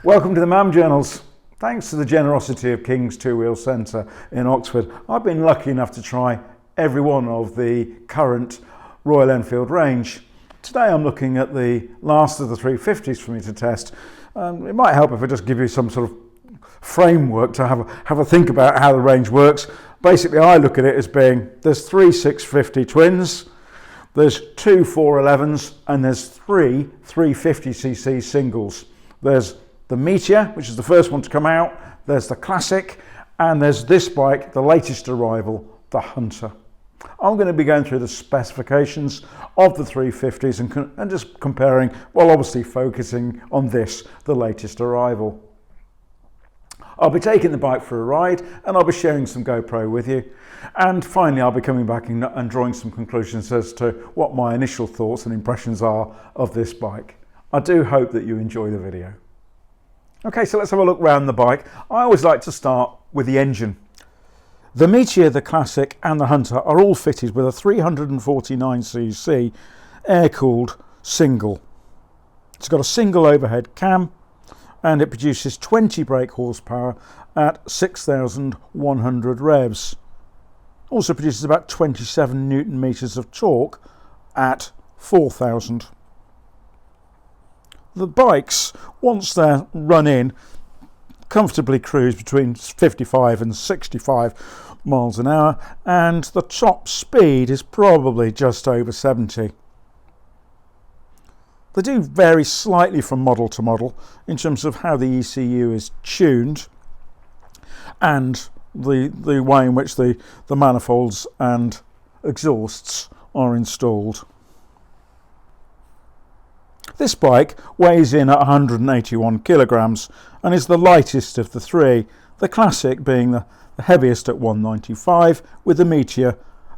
Welcome to the MAM Journals. Thanks to the generosity of King's Two Wheel Centre in Oxford, I've been lucky enough to try every one of the current Royal Enfield range. Today I'm looking at the last of the 350s for me to test. It might help if I just give you some sort of framework to have a think about how the range works. Basically, I look at it as being, there's 3 650 twins, there's 2 411s, and there's 3 350cc singles. There's the Meteor, which is the first one to come out, there's the Classic, and there's this bike, the latest arrival, the Hunter. I'm going to be going through the specifications of the 350s and just comparing, well, obviously focusing on this, the latest arrival. I'll be taking the bike for a ride and I'll be sharing some GoPro with you. And finally, I'll be coming back and drawing some conclusions as to what my initial thoughts and impressions are of this bike. I do hope that you enjoy the video. Okay, so let's have a look around the bike. I always like to start with the engine. The Meteor, the Classic and the Hunter are all fitted with a 349cc air-cooled single. It's got a single overhead cam and it produces 20 brake horsepower at 6,100 revs. Also produces about 27 newton meters of torque at 4,000. The bikes, once they're run in, comfortably cruise between 55 and 65 miles an hour, and the top speed is probably just over 70. They do vary slightly from model to model in terms of how the ECU is tuned and the way in which the manifolds and exhausts are installed. This bike weighs in at 181 kilograms and is the lightest of the three, the Classic being the heaviest at 195 with the Meteor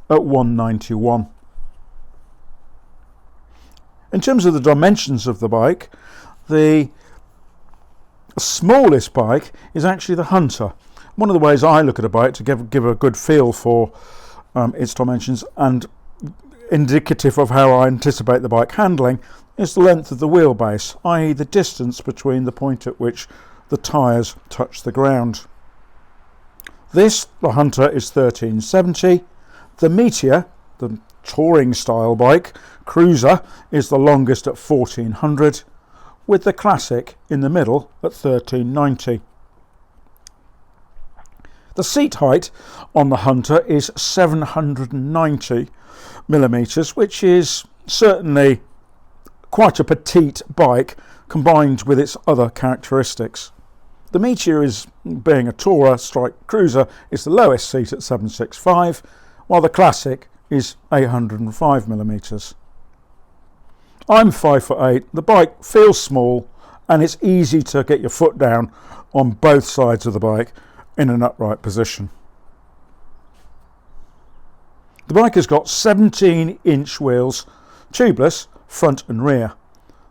at 191. In terms of the dimensions of the bike, the smallest bike is actually the Hunter. One of the ways I look at a bike to give a good feel for its dimensions and indicative of how I anticipate the bike handling is the length of the wheelbase, i.e. the distance between the point at which the tyres touch the ground. The Hunter, is 1370. The Meteor, the touring style bike, cruiser, is the longest at 1400, with the Classic in the middle at 1390. The seat height on the Hunter is 790 millimeters, which is certainly quite a petite bike combined with its other characteristics. The Meteor, is being a tourer strike cruiser, is the lowest seat at 765, while the Classic is 805 millimeters. I'm 5'8". The bike feels small and it's easy to get your foot down on both sides of the bike in an upright position. The bike has got 17-inch wheels, tubeless, front and rear.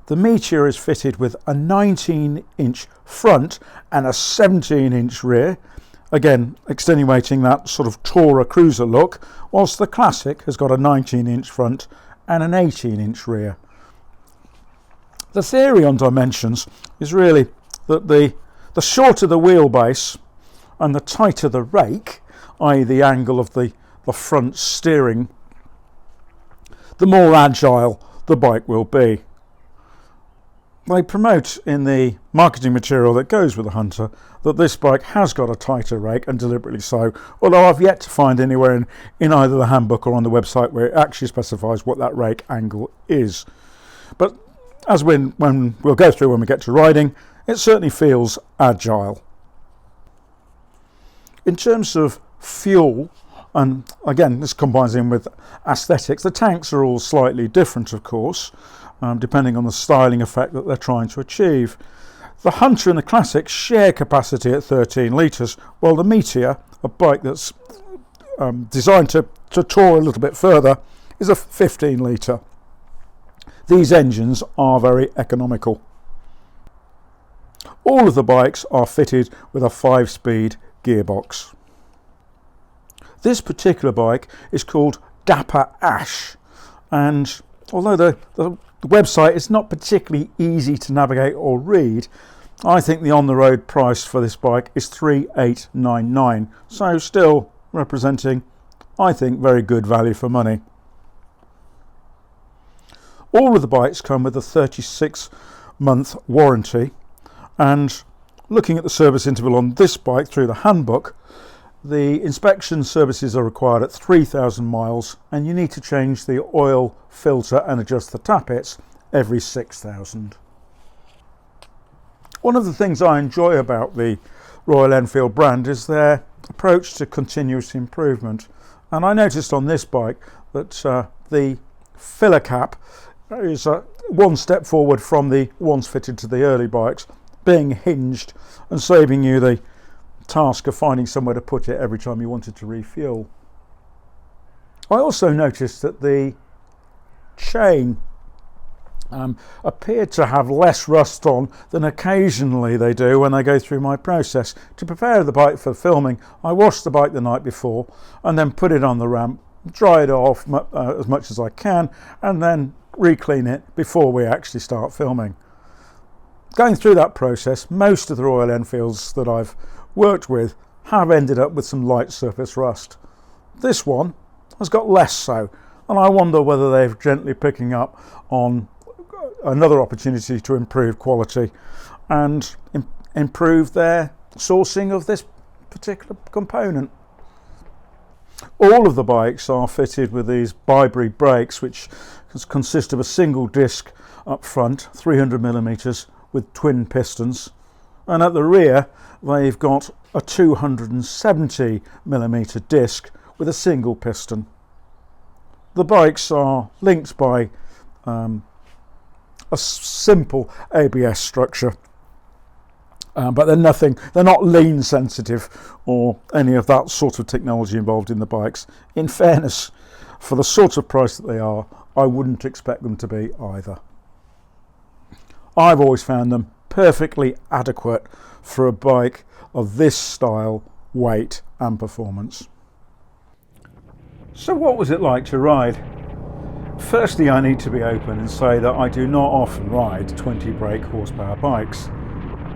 The Meteor is fitted with a 19-inch front and a 17-inch rear, again extenuating that sort of tourer cruiser look, whilst the Classic has got a 19-inch front and an 18-inch rear. The theory on dimensions is really that the shorter the wheelbase and the tighter the rake, i.e. the angle of the front steering, the more agile the bike will be. They promote in the marketing material that goes with the Hunter that this bike has got a tighter rake, and deliberately so, although I've yet to find anywhere in either the handbook or on the website where it actually specifies what that rake angle is. But as when we'll go through when we get to riding, it certainly feels agile. In terms of fuel, and again this combines in with aesthetics, the tanks are all slightly different of course, depending on the styling effect that they're trying to achieve. The Hunter and the Classic share capacity at 13 litres, while the Meteor, a bike that's designed to tour a little bit further, is a 15 litre. These engines are very economical. All of the bikes are fitted with a 5-speed gearbox. This particular bike is called Dapper Ash, and although the website is not particularly easy to navigate or read, I think the on-the-road price for this bike is $3,899, so still representing, I think, very good value for money. All of the bikes come with a 36-month warranty, and looking at the service interval on this bike through the handbook, the inspection services are required at 3,000 miles, and you need to change the oil filter and adjust the tappets every 6,000. One of the things I enjoy about the Royal Enfield brand is their approach to continuous improvement, and I noticed on this bike that the filler cap is one step forward from the ones fitted to the early bikes, being hinged and saving you the task of finding somewhere to put it every time you wanted to refuel. I also noticed that the chain appeared to have less rust on than occasionally they do when I go through my process. To prepare the bike for filming, I washed the bike the night before and then put it on the ramp, dry it off as much as I can, and then re-clean it before we actually start filming. Going through that process, most of the Royal Enfields that I've worked with have ended up with some light surface rust. This one has got less so, and I wonder whether they're gently picking up on another opportunity to improve quality and improve their sourcing of this particular component. All of the bikes are fitted with these bi-bride brakes, which consist of a single disc up front, 300mm, with twin pistons, and at the rear they've got a 270mm disc with a single piston. The bikes are linked by a simple ABS structure, but they're not lean sensitive or any of that sort of technology involved in the bikes. In fairness, for the sort of price that they are, I wouldn't expect them to be either. I've always found them perfectly adequate for a bike of this style, weight and performance. So what was it like to ride? Firstly, I need to be open and say that I do not often ride 20 brake horsepower bikes.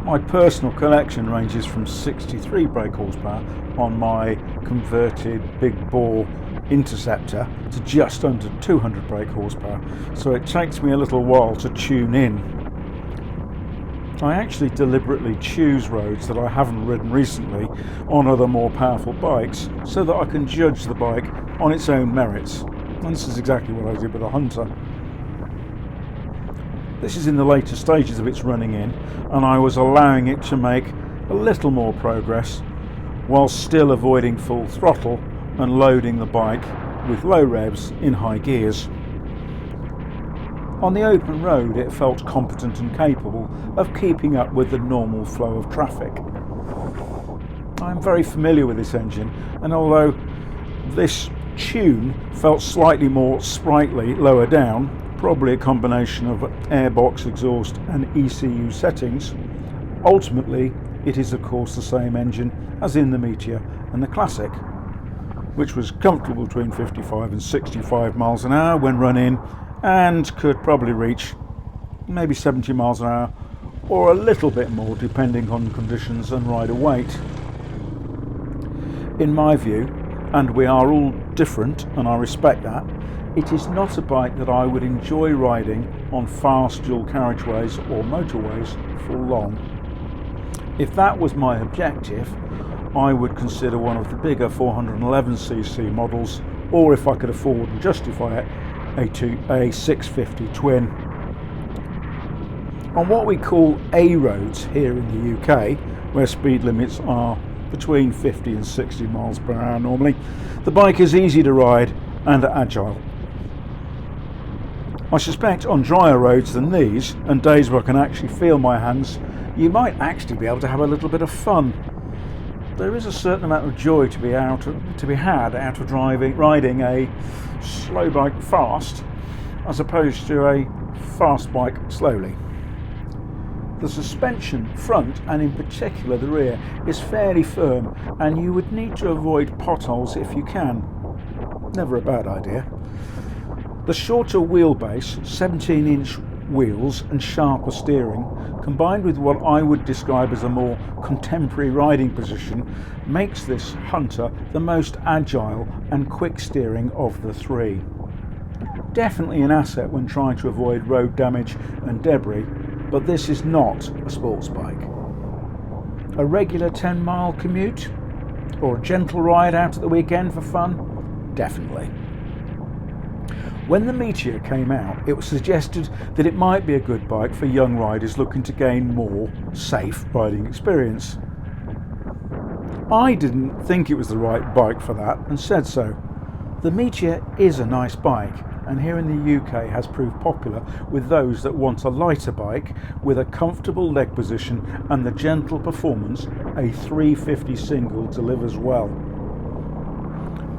My personal collection ranges from 63 brake horsepower on my converted big bore Interceptor to just under 200 brake horsepower, so it takes me a little while to tune in. I actually deliberately choose roads that I haven't ridden recently on other more powerful bikes so that I can judge the bike on its own merits. And this is exactly what I did with the Hunter. This is in the later stages of its running in, and I was allowing it to make a little more progress while still avoiding full throttle and loading the bike with low revs in high gears. On the open road it felt competent and capable of keeping up with the normal flow of traffic. I'm very familiar with this engine, and although this tune felt slightly more sprightly lower down, probably a combination of airbox exhaust and ECU settings, ultimately it is of course the same engine as in the Meteor and the Classic, which was comfortable between 55 and 65 miles an hour when run in, and could probably reach maybe 70 miles an hour or a little bit more depending on conditions and rider weight. In my view, and we are all different and I respect that, it is not a bike that I would enjoy riding on fast dual carriageways or motorways for long. If that was my objective, I would consider one of the bigger 411cc models, or if I could afford and justify it, a 650 twin. On what we call A roads here in the UK, where speed limits are between 50 and 60 miles per hour normally, the bike is easy to ride and agile. I suspect on drier roads than these, and days where I can actually feel my hands, you might actually be able to have a little bit of fun. There is a certain amount of joy to be had out of riding a slow bike fast, as opposed to a fast bike slowly. The suspension, front and in particular the rear, is fairly firm, and you would need to avoid potholes if you can. Never a bad idea. The shorter wheelbase, 17-inch wheels and sharper steering, combined with what I would describe as a more contemporary riding position, makes this Hunter the most agile and quick steering of the three. Definitely an asset when trying to avoid road damage and debris, but this is not a sports bike. A regular 10-mile commute or a gentle ride out at the weekend for fun? Definitely. When the Meteor came out, it was suggested that it might be a good bike for young riders looking to gain more safe riding experience. I didn't think it was the right bike for that and said so. The Meteor is a nice bike, and here in the UK has proved popular with those that want a lighter bike with a comfortable leg position and the gentle performance a 350 single delivers well.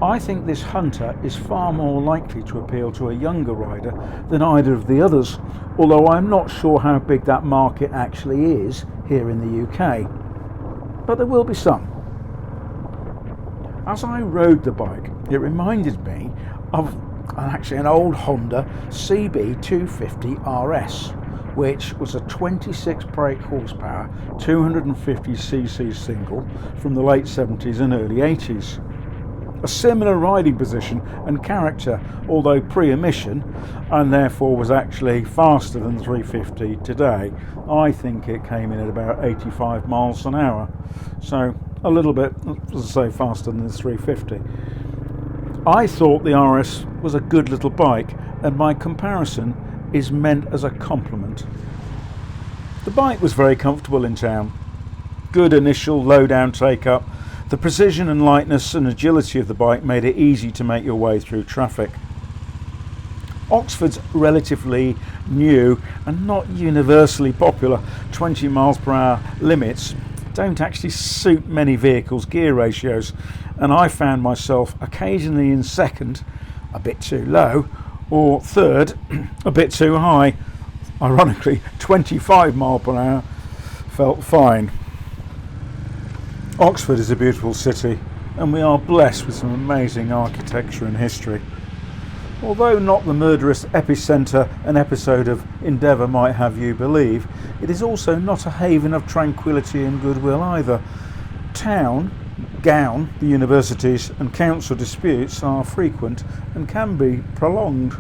I think this Hunter is far more likely to appeal to a younger rider than either of the others, although I'm not sure how big that market actually is here in the UK. But there will be some. As I rode the bike, it reminded me of actually an old Honda CB250 RS, which was a 26 brake horsepower 250cc single from the late 70s and early 80s. A similar riding position and character, although pre-emission, and therefore was actually faster than the 350 today. I think it came in at about 85 miles an hour, so a little bit, as I say, faster than the 350. I thought the RS was a good little bike, and my comparison is meant as a compliment. The bike was very comfortable in town. Good initial low-down take-up. The precision and lightness and agility of the bike made it easy to make your way through traffic. Oxford's relatively new and not universally popular 20 miles per hour limits don't actually suit many vehicles' gear ratios, and I found myself occasionally in second, a bit too low, or third, a bit too high. Ironically, 25 miles per hour felt fine. Oxford is a beautiful city, and we are blessed with some amazing architecture and history. Although not the murderous epicentre an episode of Endeavour might have you believe, it is also not a haven of tranquility and goodwill either. Town, gown, the universities and council disputes are frequent and can be prolonged.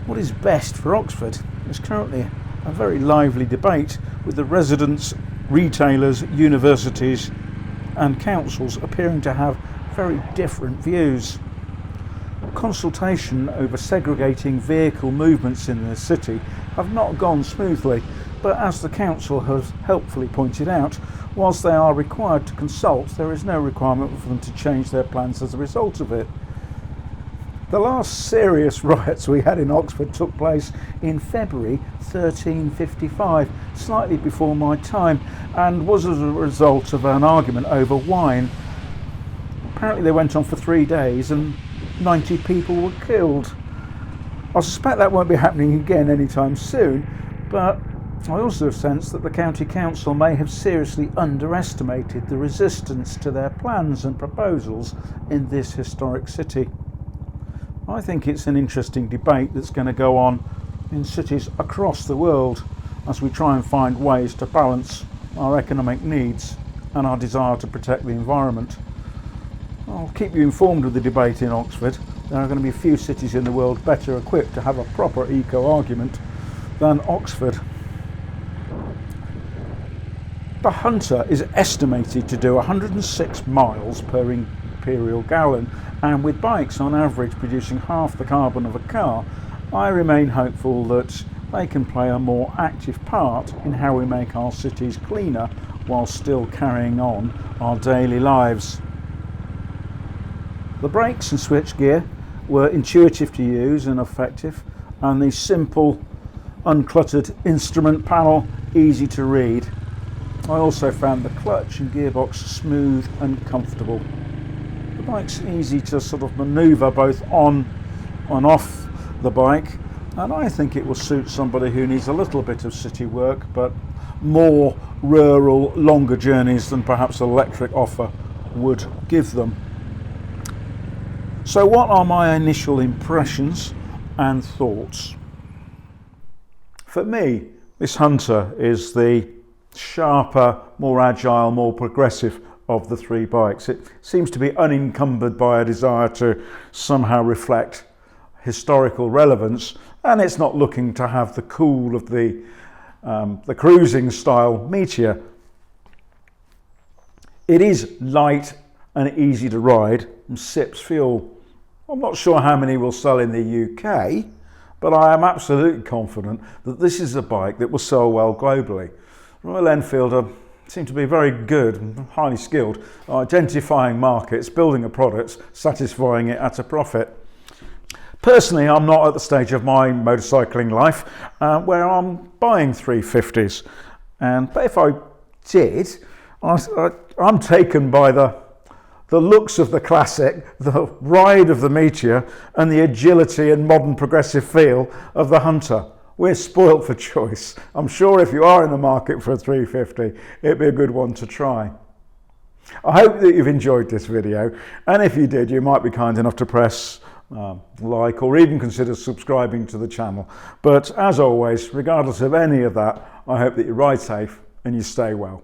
What is best for Oxford is currently a very lively debate with the residents, retailers, universities and councils appearing to have very different views. Consultation over segregating vehicle movements in the city have not gone smoothly, but as the council has helpfully pointed out, whilst they are required to consult, there is no requirement for them to change their plans as a result of it. The last serious riots we had in Oxford took place in February 1355, slightly before my time, and was as a result of an argument over wine. Apparently they went on for 3 days and 90 people were killed. I suspect that won't be happening again anytime soon, but I also sense that the County Council may have seriously underestimated the resistance to their plans and proposals in this historic city. I think it's an interesting debate that's going to go on in cities across the world as we try and find ways to balance our economic needs and our desire to protect the environment. I'll keep you informed of the debate in Oxford. There are going to be a few cities in the world better equipped to have a proper eco-argument than Oxford. The Hunter is estimated to do 106 miles per imperial gallon, and with bikes on average producing half the carbon of a car, I remain hopeful that they can play a more active part in how we make our cities cleaner while still carrying on our daily lives. The brakes and switchgear were intuitive to use and effective, and the simple, uncluttered instrument panel easy to read. I also found the clutch and gearbox smooth and comfortable. The bike's easy to sort of manoeuvre both on and off the bike, and I think it will suit somebody who needs a little bit of city work but more rural, longer journeys than perhaps electric offer would give them. So what are my initial impressions and thoughts? For me, this Hunter is the sharper, more agile, more progressive of the three bikes. It seems to be unencumbered by a desire to somehow reflect historical relevance, and it's not looking to have the cool of the cruising style Meteor. It is light and easy to ride and sips fuel. I'm not sure how many will sell in the UK, but I am absolutely confident that this is a bike that will sell well globally. Royal Enfield seem to be very good and highly skilled at identifying markets, building a product, satisfying it at a profit. Personally, I'm not at the stage of my motorcycling life where I'm buying 350s, but if I did, I'm taken by the looks of the classic, the ride of the Meteor, and the agility and modern progressive feel of the Hunter. We're spoilt for choice. I'm sure if you are in the market for a 350, it'd be a good one to try. I hope that you've enjoyed this video, and if you did, you might be kind enough to press like or even consider subscribing to the channel. But as always, regardless of any of that, I hope that you ride safe and you stay well.